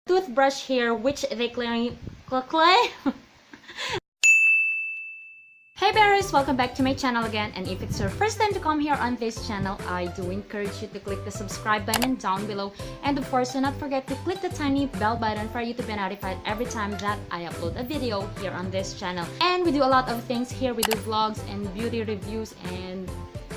toothbrush here, which they claim. Hey berries, welcome back to my channel again, and if it's your first time to come here on this channel, I do encourage you to click the subscribe button down below, and of course do not forget to click the tiny bell button for you to be notified every time that I upload a video here on this channel. And we do a lot of things here. We do vlogs and beauty reviews and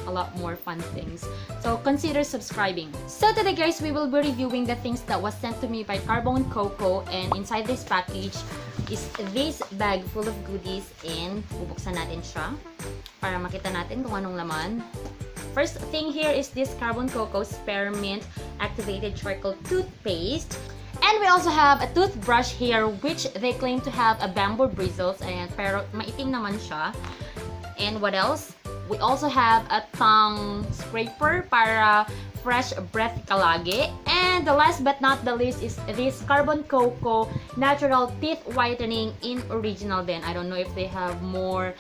a lot more fun things, so consider subscribing. So today guys, we will be reviewing the things that was sent to me by Carbon Coco, and inside this package is this bag full of goodies, and bubuksan natin siya para makita natin kung anong laman. First thing here is this Carbon Coco Spearmint Activated Charcoal Toothpaste. And we also have a toothbrush here, which they claim to have a bamboo bristles, and pero maitim naman siya. And what else? We also have a tongue scraper para fresh breath ka lagi. And the last but not the least is this Carbon Coco Natural Teeth Whitening in original din. I don't know if they have more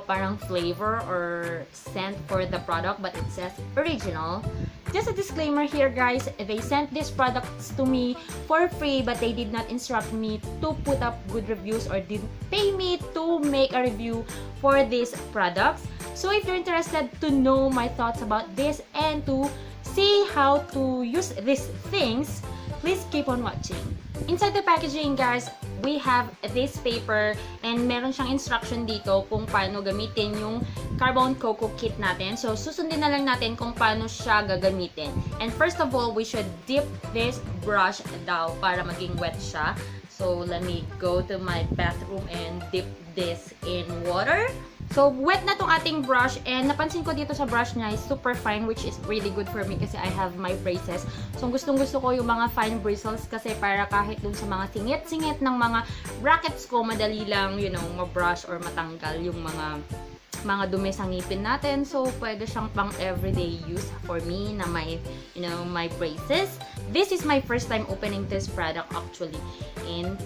parang flavor or scent for the product, but it says original. Just a disclaimer here guys, they sent these products to me for free, but they did not instruct me to put up good reviews or didn't pay me to make a review for these products. So if you're interested to know my thoughts about this and to see how to use these things, please keep on watching. Inside the packaging guys, we have this paper, and meron siyang instruction dito kung paano gamitin yung Carbon Coco kit natin. So susundin na lang natin kung paano siya gagamitin. And first of all, we should dip this brush daw para maging wet siya. So let me go to my bathroom and dip this in water. So, wet na tong ating brush, and napansin ko dito sa brush niya is super fine, which is really good for me kasi I have my braces. So, gustong-gusto ko yung mga fine bristles kasi para kahit dun sa mga singit-singit ng mga brackets ko, madali lang, you know, ma-brush or matanggal yung mga dumi sa ngipin natin. So, pwede siyang pang everyday use for me na may, you know, my braces. This is my first time opening this product actually, and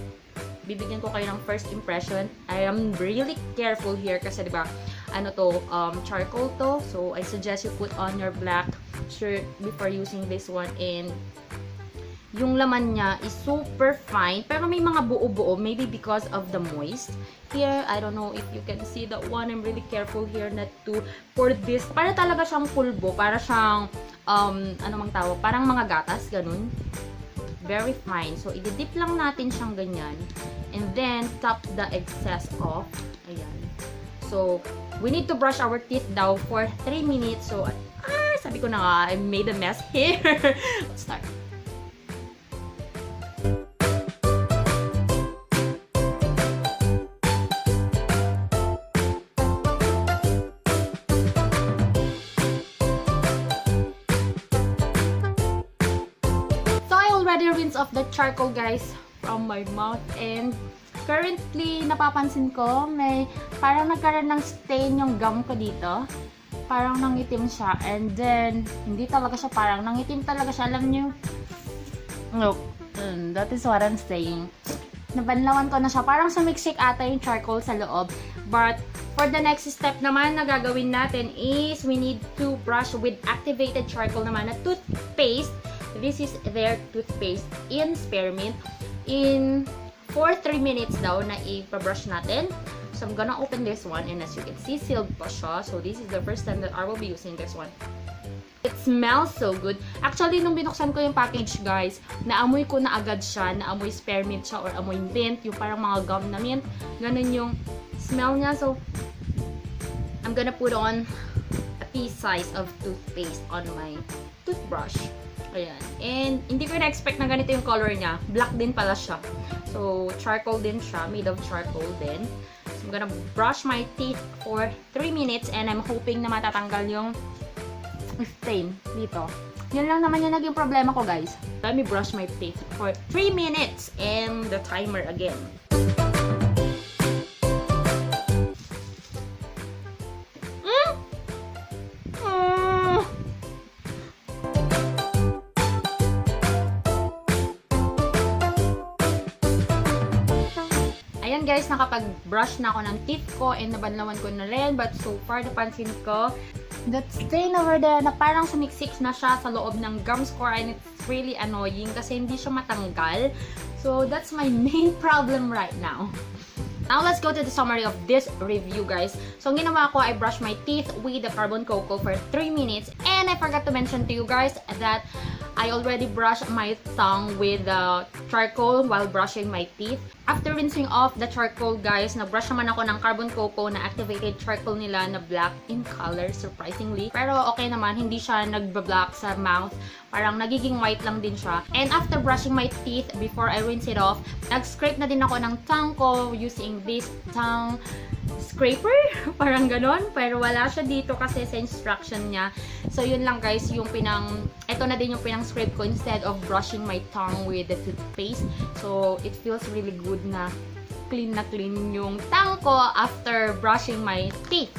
bibigyan ko kayo ng first impression. I am really careful here kasi diba, ano to, charcoal to. So, I suggest you put on your black shirt before using this one. And yung laman niya is super fine, pero may mga buo-buo, maybe because of the moist. Here, I don't know if you can see that one. I'm really careful here not to pour this. Para talaga siyang pulbo, para siyang, ano mang tawag, parang mga gatas, ganun. Very fine. So, i-dip lang natin siyang ganyan. And then, top the excess off. Ayan. So, we need to brush our teeth daw for 3 minutes. So, sabi ko na nga, I made a mess here. Let's start. Already rinse off the charcoal guys from my mouth, and currently napapansin ko may parang nagkaroon ng stain yung gum ko dito, parang nangitim siya, and then hindi talaga siya parang nangitim talaga siya, alam niyo, look, that is what I'm saying. Nabanlawan ko na siya, parang sumiksik ata yung charcoal sa loob. But for the next step naman na gagawin natin is we need to brush with activated charcoal naman na toothpaste. This is their toothpaste in spearmint. For 3 minutes daw na i-brush natin. So I'm gonna open this one, and as you can see, sealed pa siya. So this is the first time that I will be using this one. It smells so good. Actually, nung binuksan ko yung package guys, naamoy ko na agad siya. Naamoy spearmint siya or amoy mint. Yung parang mga gum na mint. Ganun yung smell niya. So I'm gonna put on a pea size of toothpaste on my toothbrush. Ayan. And hindi ko na-expect na ganito yung color niya. Black din pala siya. So, charcoal din siya. Made of charcoal din. So, I'm gonna brush my teeth for 3 minutes, and I'm hoping na matatanggal yung stain dito. Yun lang naman yung naging problema ko, guys. Let me brush my teeth for 3 minutes and the timer again. Ayan guys, nakapag-brush na ako ng teeth ko and nabanlawan ko na rin. But so far, napansin ko, that stain over there na parang sumiksik na siya sa loob ng gums ko, and it's really annoying kasi hindi siya matanggal. So that's my main problem right now. Now, let's go to the summary of this review, guys. So, ang ginawa ko, I brushed my teeth with the Carbon Coco for 3 minutes. And I forgot to mention to you guys that I already brushed my tongue with the charcoal while brushing my teeth. After rinsing off the charcoal, guys, nag-brush naman ako ng Carbon Coco na activated charcoal nila na black in color, surprisingly. Pero okay naman, hindi siya nagba-black sa mouth. Parang nagiging white lang din siya. And after brushing my teeth, before I rinse it off, nag-scrape na din ako ng tongue ko using this tongue scraper. Parang ganon. Pero wala siya dito kasi sa instruction niya. So, yun lang guys, yung ito na din yung pinang-scrape ko instead of brushing my tongue with the toothpaste. So, it feels really good na clean yung tongue ko after brushing my teeth.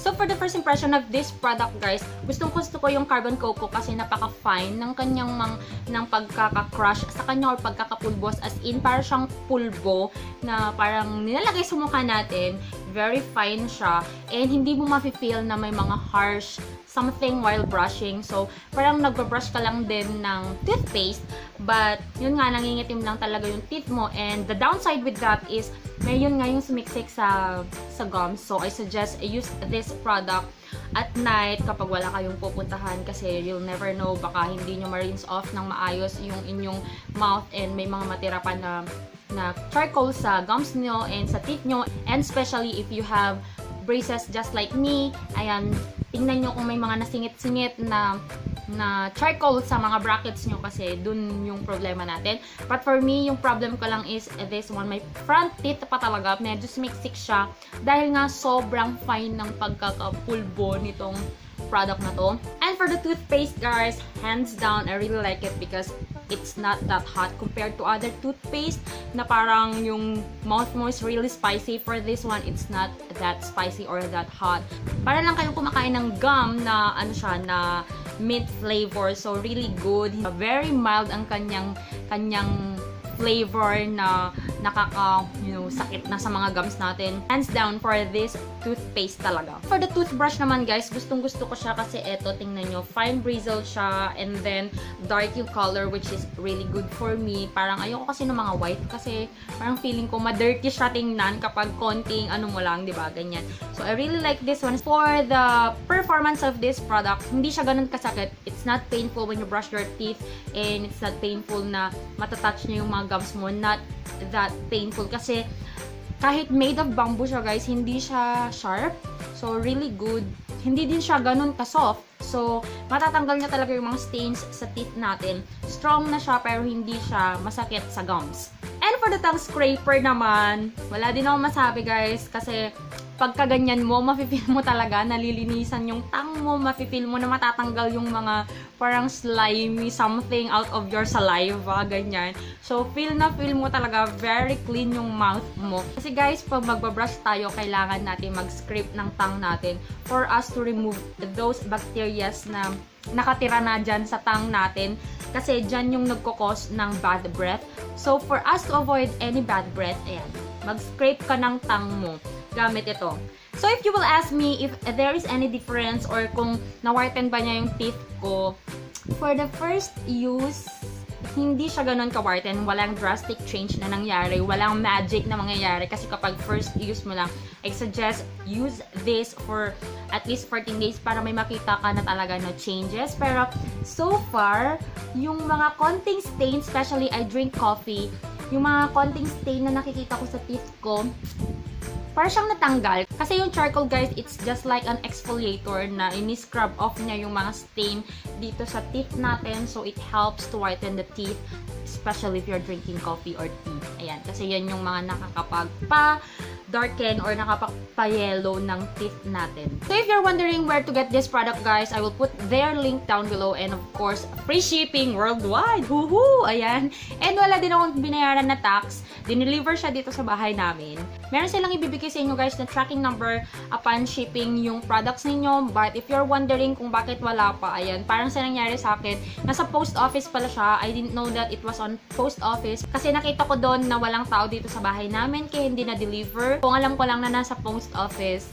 So, for the first impression of this product, guys, gustong-gusto ko yung Carbon Coco kasi napaka-fine ng kanyang ng pagkaka-crush sa kanya or pagkakapulbos. As in, parang siyang pulbo na parang nilalagay sa mukha natin. Very fine siya. And hindi mo mafe-feel na may mga harsh something while brushing. So, parang nagpa-brush ka lang din ng toothpaste. But, yun nga, nangingitim lang talaga yung teeth mo. And the downside with that is, ngayon nga yung sumiksik sa gums. So, I suggest use this product at night kapag wala kayong pupuntahan kasi you'll never know, baka hindi nyo ma-rinse off ng maayos yung inyong mouth and may mga matira pa na charcoal sa gums nyo and sa teeth nyo. And especially if you have braces just like me, ayan, tingnan nyo kung may mga nasingit-singit na charcoal sa mga brackets nyo kasi dun yung problema natin. But for me, yung problem ko lang is this one. My front teeth pa talaga, medyo sumiksik siya dahil nga sobrang fine ng pagkakapulbo nitong product na to. And for the toothpaste, guys, hands down, I really like it because it's not that hot compared to other toothpaste na parang yung mouth mo is really spicy. For this one, it's not that spicy or that hot. Para lang kayong kumakain ng gum na ano siya, na mint flavor. So, really good. Very mild ang kanyang flavor na sakit na sa mga gums natin. Hands down for this toothpaste talaga. For the toothbrush naman, guys, gustong-gusto ko siya kasi eto, tingnan nyo, fine bristle siya and then dark yung color which is really good for me. Parang ayoko kasi ng mga white kasi parang feeling ko ma-dirty siya tingnan kapag konting ano mo lang, di ba? Ganyan. So, I really like this one. For the performance of this product, hindi siya ganun kasakit. It's not painful when you brush your teeth and it's not painful na matatouch niya yung mga gums mo. Not that painful kasi kahit made of bamboo siya, guys, hindi siya sharp. So, really good. Hindi din siya ganun ka-soft. So, matatanggal niya talaga yung mga stains sa teeth natin. Strong na siya pero hindi siya masakit sa gums. And for the tongue scraper naman, wala din ako masabi, guys, kasi pagka ganyan mo, mafe-feel mo talaga, nalilinisan yung tongue mo, mafe-feel mo na matatanggal yung mga parang slimy something out of your saliva, ganyan. So, feel mo talaga very clean yung mouth mo. Kasi guys, pag magbabrush tayo, kailangan natin mag-scrape ng tongue natin for us to remove those bacteria na nakatira na dyan sa tongue natin. Kasi dyan yung nagkukos ng bad breath. So, for us to avoid any bad breath, ayan, mag-scrape ka ng tongue mo gamit ito. So, if you will ask me if there is any difference or kung na-whiten ba niya yung teeth ko, for the first use, hindi siya ganun ka-whiten. Walang drastic change na nangyari. Walang magic na mangyayari. Kasi kapag first use mo lang, I suggest use this for at least 14 days para may makita ka na talaga na changes. Pero, so far, yung mga konting stain, especially I drink coffee, yung mga konting stain na nakikita ko sa teeth ko, parang siyang natanggal. Kasi yung charcoal, guys, it's just like an exfoliator na ini-scrub off niya yung mga stain dito sa teeth natin. So, it helps to whiten the teeth, especially if you're drinking coffee or tea. Ayan, kasi yan yung mga nakakapagpa-darken or nakapagpa-yellow ng teeth natin. So, if you're wondering where to get this product, guys, I will put their link down below and of course, free shipping worldwide. Woohoo! Ayan. And wala din akong binayaran na tax. Dineliver siya dito sa bahay namin. Meron silang ibibigay sa inyo, guys, na tracking number upon shipping yung products ninyo. But if you're wondering kung bakit wala pa, ayan, parang sa nangyari sa akin, nasa post office pala siya. I didn't know that it was on post office. Kasi nakita ko doon na walang tao dito sa bahay namin kaya hindi na-deliver. Kung alam ko lang na nasa post office,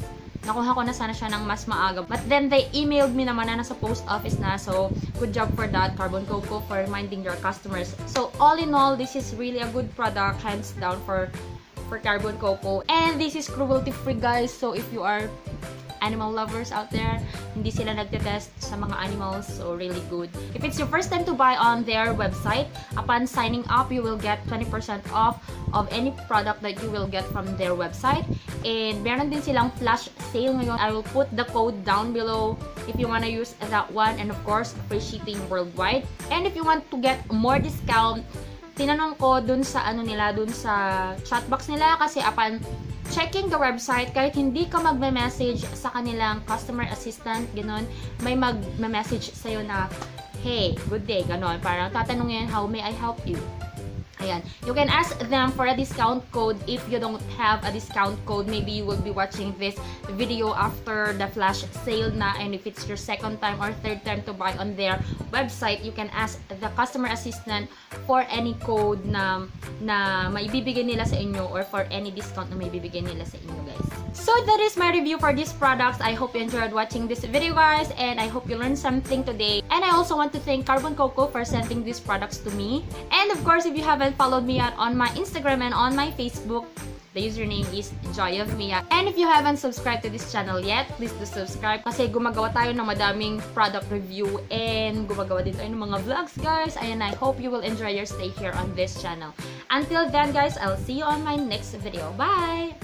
nakuha ko na sana siya ng mas maaga. But then, they emailed me naman na nasa post office na. So, good job for that, Carbon Coco, for reminding your customers. So, all in all, this is really a good product, hands down for Carbon Coco. And this is cruelty-free, guys. So, if you are animal lovers out there, hindi sila nagtetest sa mga animals, so really good. If it's your first time to buy on their website, upon signing up, you will get 20% off of any product that you will get from their website. And meron din silang flash sale ngayon. I will put the code down below if you wanna use that one, and of course, free shipping worldwide. And if you want to get more discount, tinanong ko dun sa dun sa chat box nila, kasi upon checking the website, kahit hindi ka magme-message sa kanilang customer assistant, gano'n, may mag-message sa'yo na, hey, good day, gano'n. Parang tatanungin, how may I help you? Ayan. You can ask them for a discount code if you don't have a discount code. Maybe you will be watching this video after the flash sale na, and if it's your second time or third time to buy on their website, you can ask the customer assistant for any code na maibibigay nila sa inyo, or for any discount na maibibigay nila sa inyo, guys. So that is my review for these products. I hope you enjoyed watching this video, guys, and I hope you learned something today. And I also want to thank Carbon Coco for sending these products to me. And of course, if you haven't followed me out on my Instagram and on my Facebook, the username is Joy of Mia. And if you haven't subscribed to this channel yet, please do subscribe, kasi gumagawa tayo ng madaming product review and gumagawa din tayo ng mga vlogs, guys. And I hope you will enjoy your stay here on this channel. Until then, guys, I'll see you on my next video. Bye!